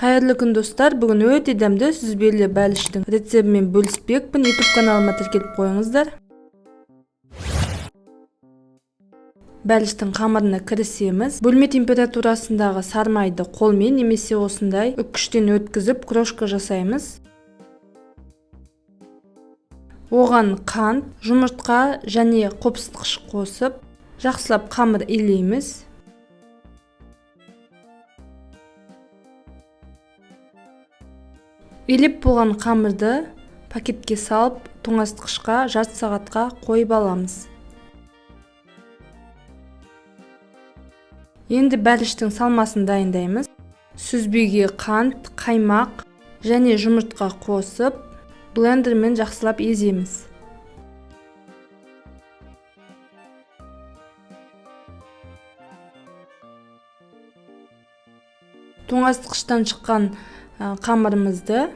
Кайырлы күн достар, бүгін өте дәмді сүзбелі бәліштің рецебімен бөліспекпін. YouTube каналыма тіркеліп қойыңыздар. Бәліштің қамырына кірісеміз. Бөлме температурасындағы сармайды қолмен немесе осындай үккіштен өткізіп крошка жасаймыз. Оған қант, жұмыртқа және қопсытқыш қосып, жақсылап қамыр илейміз. Илеп болған қамырды пакетке салып, тоңазытқышқа жарты сағатқа қойып аламыз. Енді бәліштің салмасын дайындаймыз. Сүзбеге қант, қаймақ және жұмыртқа қосып, блендермен жақсылап еземіз. Тоңазытқыштан шыққан қамырымызды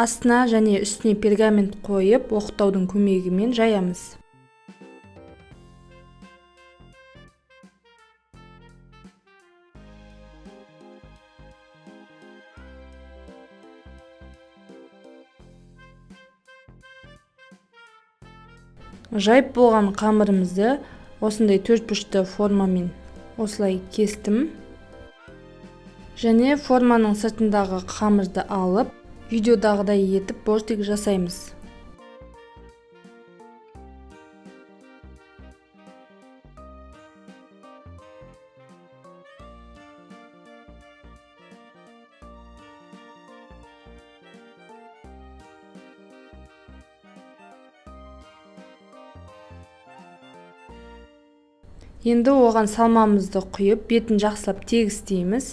астына және үстіне пергамент қойып, оқтаудың көмегімен жаямыз. Жайып болған қамырымызды осындай төртбұрышты формамен осылай кестім. Және форманың сыртындағы қамырды алып, видеодағыдай етіп бортик жасаймыз. Енді оған салмамызды құйып, бетін жақсылап тегістейміз.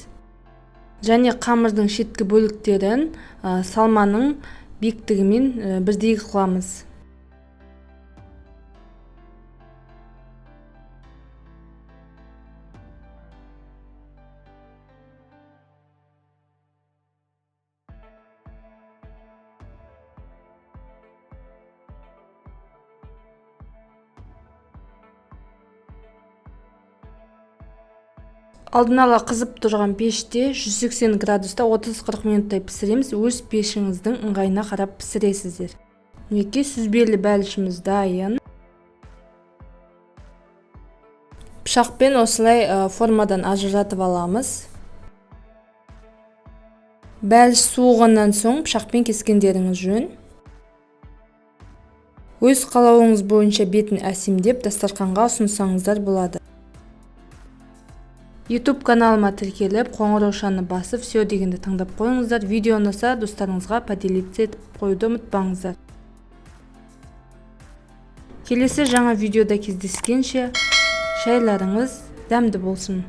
Және қамырдың шеткі бөліктерін салманың биіктігімен бірдей қыламыз. Алдын ала қызып тұрған пеште 180 градуста 30-40 минуттай пісіреміз. Өз пешіңіздің ыңғайына қарап пісіресіздер. Мінекей сүзбелі бәлішіміз дайын. Пышақпен осылай формадан ажыратып аламыз. Бәліш суығаннан соң пышақпен кескендеріңіз жөн. Өз қалауыңыз бойынша бетін әсемдеп дастарханға ұсынсаңыздар болады. YouTube каналыма тіркеліп, қоңыраушаны басып, все дегенді таңдап қойыңыздар. Видео ұнаса достарыңызға поделиться етіп қоюды ұмытпаңыздар. Келесі жаңа видеода кездескенше, шайларыңыз дәмді болсын.